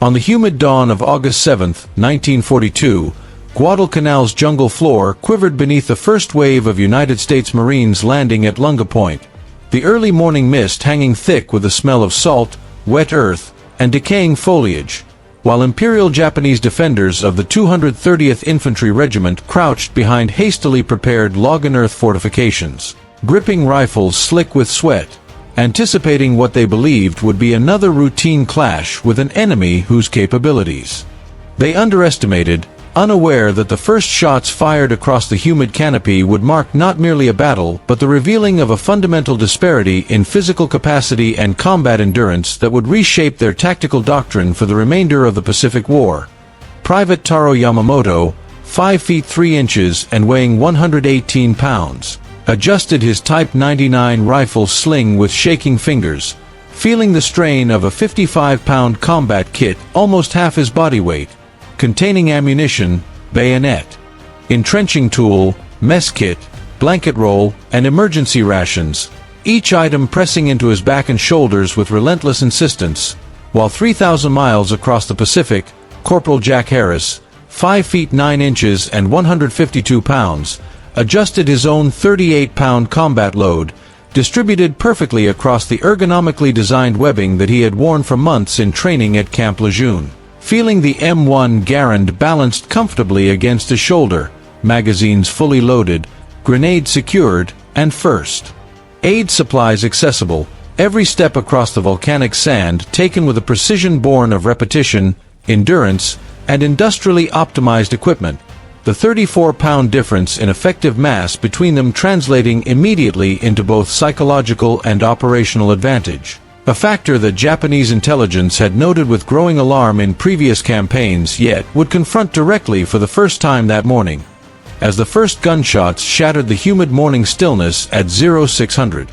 On the humid dawn of August 7, 1942, Guadalcanal's jungle floor quivered beneath the first wave of United States Marines landing at Lunga Point, the early morning mist hanging thick with the smell of salt, wet earth, and decaying foliage, while Imperial Japanese defenders of the 230th Infantry Regiment crouched behind hastily prepared log-and-earth fortifications, gripping rifles slick with sweat, anticipating what they believed would be another routine clash with an enemy whose capabilities they underestimated, unaware that the first shots fired across the humid canopy would mark not merely a battle but the revealing of a fundamental disparity in physical capacity and combat endurance that would reshape their tactical doctrine for the remainder of the Pacific War. Private Taro Yamamoto, 5 feet 3 inches and weighing 118 pounds, adjusted his Type 99 rifle sling with shaking fingers, feeling the strain of a 55-pound combat kit almost half his body weight, containing ammunition, bayonet, entrenching tool, mess kit, blanket roll, and emergency rations, each item pressing into his back and shoulders with relentless insistence, while 3,000 miles across the Pacific, Corporal Jack Harris, 5 feet 9 inches and 152 pounds, adjusted his own 38-pound combat load, distributed perfectly across the ergonomically designed webbing that he had worn for months in training at Camp Lejeune. Feeling the M1 Garand balanced comfortably against his shoulder, magazines fully loaded, grenade secured, and first aid supplies accessible, every step across the volcanic sand taken with a precision born of repetition, endurance, and industrially optimized equipment, the 34-pound difference in effective mass between them translating immediately into both psychological and operational advantage. A factor that Japanese intelligence had noted with growing alarm in previous campaigns yet would confront directly for the first time that morning, as the first gunshots shattered the humid morning stillness at 0600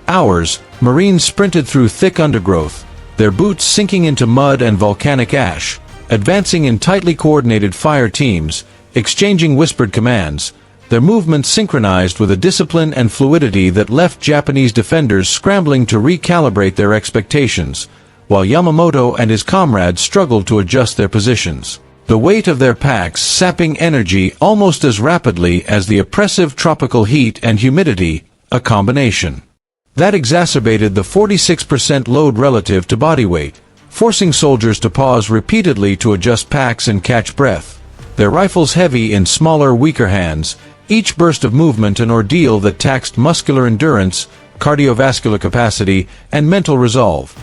hours. Marines sprinted through thick undergrowth, their boots sinking into mud and volcanic ash, advancing in tightly coordinated fire teams, exchanging whispered commands, their movements synchronized with a discipline and fluidity that left Japanese defenders scrambling to recalibrate their expectations, while Yamamoto and his comrades struggled to adjust their positions, the weight of their packs sapping energy almost as rapidly as the oppressive tropical heat and humidity, a combination that exacerbated the 46% load relative to body weight, forcing soldiers to pause repeatedly to adjust packs and catch breath, their rifles heavy in smaller, weaker hands, each burst of movement an ordeal that taxed muscular endurance, cardiovascular capacity, and mental resolve.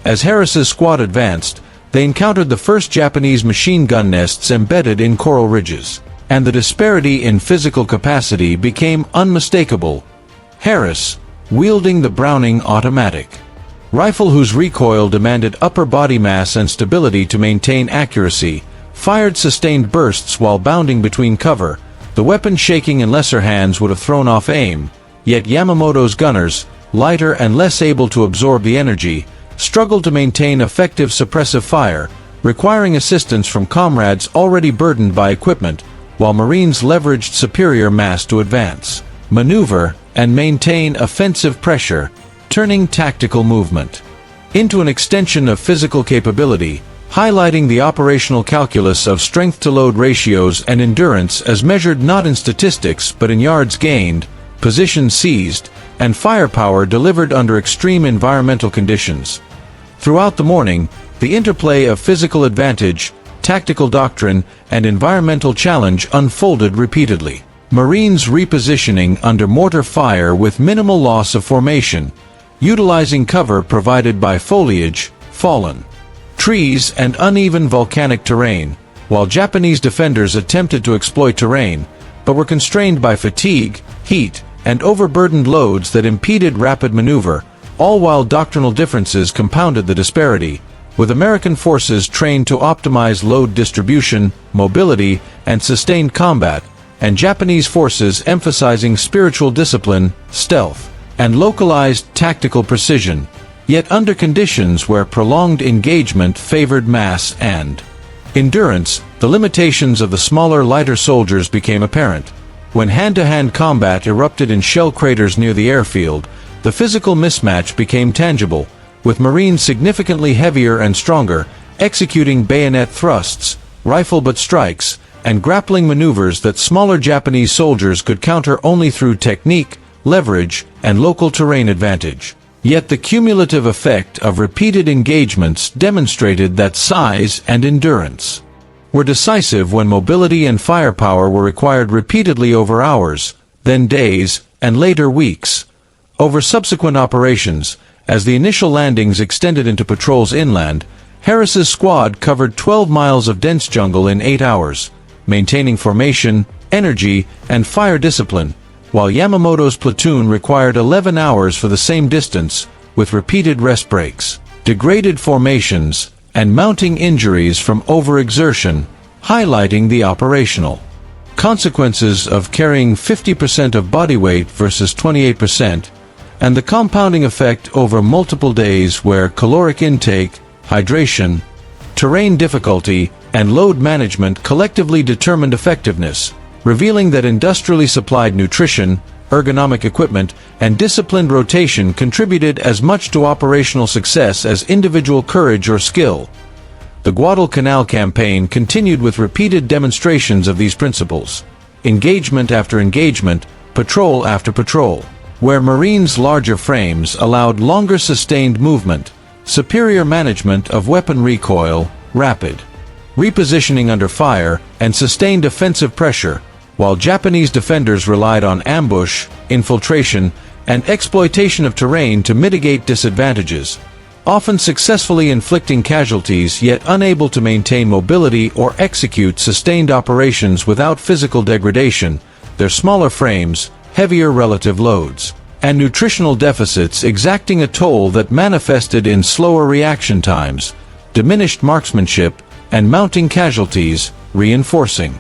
As Harris's squad advanced, they encountered the first Japanese machine gun nests embedded in coral ridges, and the disparity in physical capacity became unmistakable. Harris, wielding the Browning automatic rifle whose recoil demanded upper body mass and stability to maintain accuracy, fired sustained bursts while bounding between cover. The weapon shaking in lesser hands would have thrown off aim, yet Yamamoto's gunners, lighter and less able to absorb the energy, struggled to maintain effective suppressive fire, requiring assistance from comrades already burdened by equipment, while Marines leveraged superior mass to advance, maneuver, and maintain offensive pressure, turning tactical movement into an extension of physical capability, highlighting the operational calculus of strength-to-load ratios and endurance as measured not in statistics but in yards gained, positions seized, and firepower delivered under extreme environmental conditions. Throughout the morning, the interplay of physical advantage, tactical doctrine, and environmental challenge unfolded repeatedly. Marines repositioning under mortar fire with minimal loss of formation, utilizing cover provided by foliage, fallen trees, and uneven volcanic terrain, while Japanese defenders attempted to exploit terrain, but were constrained by fatigue, heat, and overburdened loads that impeded rapid maneuver, all while doctrinal differences compounded the disparity, with American forces trained to optimize load distribution, mobility, and sustained combat, and Japanese forces emphasizing spiritual discipline, stealth, and localized tactical precision, yet under conditions where prolonged engagement favored mass and endurance. The limitations of the smaller, lighter soldiers became apparent. When hand-to-hand combat erupted in shell craters near the airfield, the physical mismatch became tangible, with Marines significantly heavier and stronger, executing bayonet thrusts, rifle butt strikes, and grappling maneuvers that smaller Japanese soldiers could counter only through technique, leverage, and local terrain advantage. Yet the cumulative effect of repeated engagements demonstrated that size and endurance were decisive when mobility and firepower were required repeatedly over hours, then days, and later weeks. Over subsequent operations, as the initial landings extended into patrols inland, Harris's squad covered 12 miles of dense jungle in 8 hours, maintaining formation, energy, and fire discipline, while Yamamoto's platoon required 11 hours for the same distance, with repeated rest breaks, degraded formations, and mounting injuries from overexertion, highlighting the operational consequences of carrying 50% of body weight versus 28%, and the compounding effect over multiple days where caloric intake, hydration, terrain difficulty, and load management collectively determined effectiveness, revealing that industrially supplied nutrition, ergonomic equipment, and disciplined rotation contributed as much to operational success as individual courage or skill. The Guadalcanal campaign continued with repeated demonstrations of these principles, engagement after engagement, patrol after patrol, where Marines' larger frames allowed longer sustained movement, superior management of weapon recoil, rapid repositioning under fire, and sustained offensive pressure, while Japanese defenders relied on ambush, infiltration, and exploitation of terrain to mitigate disadvantages, often successfully inflicting casualties yet unable to maintain mobility or execute sustained operations without physical degradation, their smaller frames, heavier relative loads, and nutritional deficits exacting a toll that manifested in slower reaction times, diminished marksmanship, and mounting casualties, reinforcing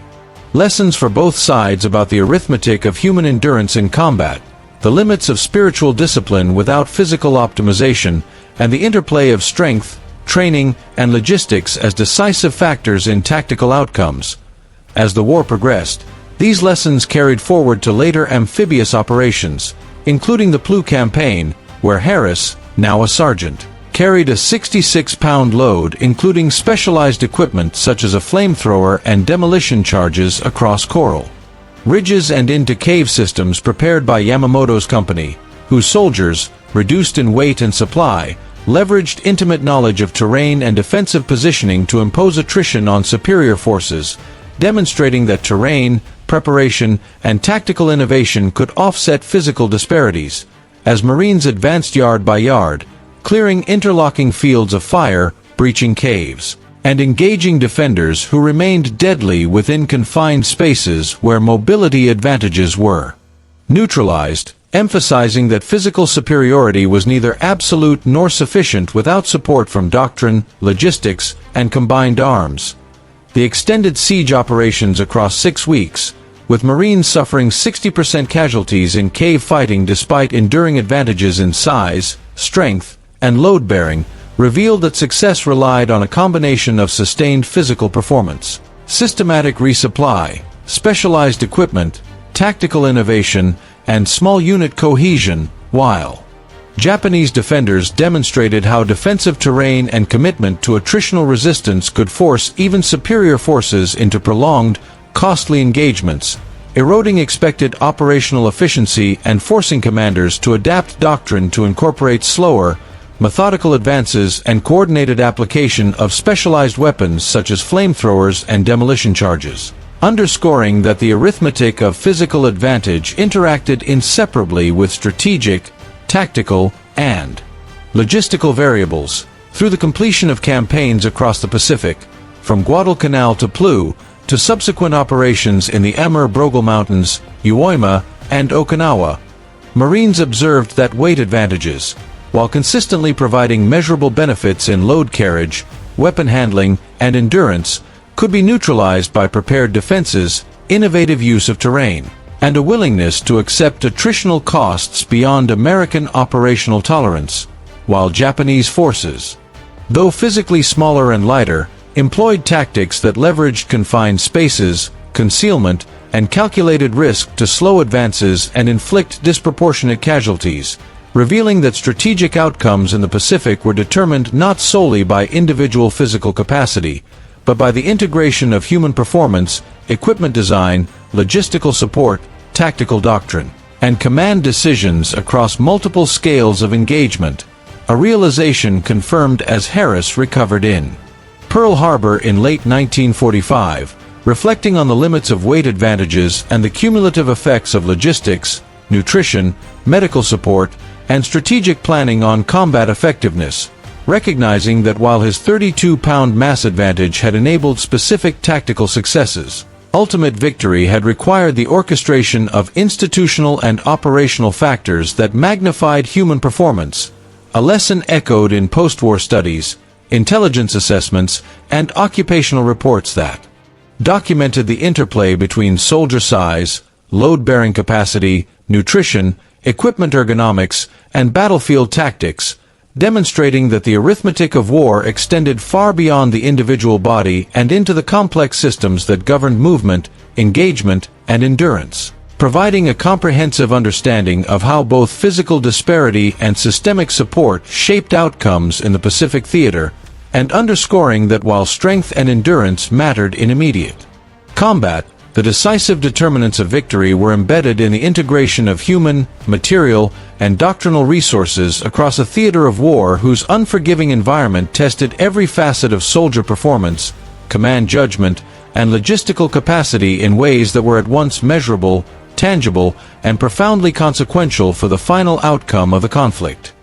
lessons for both sides about the arithmetic of human endurance in combat, the limits of spiritual discipline without physical optimization, and the interplay of strength, training, and logistics as decisive factors in tactical outcomes. As the war progressed, these lessons carried forward to later amphibious operations, including the Plu campaign, where Harris, now a sergeant, carried a 66-pound load including specialized equipment such as a flamethrower and demolition charges across coral ridges and into cave systems prepared by Yamamoto's company, whose soldiers, reduced in weight and supply, leveraged intimate knowledge of terrain and defensive positioning to impose attrition on superior forces, demonstrating that terrain, preparation, and tactical innovation could offset physical disparities, as Marines advanced yard by yard, clearing interlocking fields of fire, breaching caves, and engaging defenders who remained deadly within confined spaces where mobility advantages were neutralized, emphasizing that physical superiority was neither absolute nor sufficient without support from doctrine, logistics, and combined arms. The extended siege operations across 6 weeks, with Marines suffering 60% casualties in cave fighting despite enduring advantages in size, strength, and load-bearing, revealed that success relied on a combination of sustained physical performance, systematic resupply, specialized equipment, tactical innovation, and small unit cohesion, while Japanese defenders demonstrated how defensive terrain and commitment to attritional resistance could force even superior forces into prolonged, costly engagements, eroding expected operational efficiency and forcing commanders to adapt doctrine to incorporate slower, methodical advances and coordinated application of specialized weapons such as flamethrowers and demolition charges, underscoring that the arithmetic of physical advantage interacted inseparably with strategic, tactical, and logistical variables. Through the completion of campaigns across the Pacific, from Guadalcanal to Plu, to subsequent operations in the Amur-Brogel Mountains, Uoima, and Okinawa, Marines observed that weight advantages, while consistently providing measurable benefits in load carriage, weapon handling, and endurance, could be neutralized by prepared defenses, innovative use of terrain, and a willingness to accept attritional costs beyond American operational tolerance, while Japanese forces, though physically smaller and lighter, employed tactics that leveraged confined spaces, concealment, and calculated risk to slow advances and inflict disproportionate casualties, revealing that strategic outcomes in the Pacific were determined not solely by individual physical capacity, but by the integration of human performance, equipment design, logistical support, tactical doctrine, and command decisions across multiple scales of engagement, a realization confirmed as Harris recovered in Pearl Harbor in late 1945, reflecting on the limits of weight advantages and the cumulative effects of logistics, nutrition, medical support, and strategic planning on combat effectiveness, recognizing that while his 32-pound mass advantage had enabled specific tactical successes, ultimate victory had required the orchestration of institutional and operational factors that magnified human performance, a lesson echoed in post-war studies, intelligence assessments, and occupational reports that documented the interplay between soldier size, load-bearing capacity, nutrition, equipment ergonomics, and battlefield tactics, demonstrating that the arithmetic of war extended far beyond the individual body and into the complex systems that governed movement, engagement, and endurance, providing a comprehensive understanding of how both physical disparity and systemic support shaped outcomes in the Pacific theater, and underscoring that while strength and endurance mattered in immediate combat, the decisive determinants of victory were embedded in the integration of human, material, and doctrinal resources across a theater of war whose unforgiving environment tested every facet of soldier performance, command judgment, and logistical capacity in ways that were at once measurable, tangible, and profoundly consequential for the final outcome of the conflict.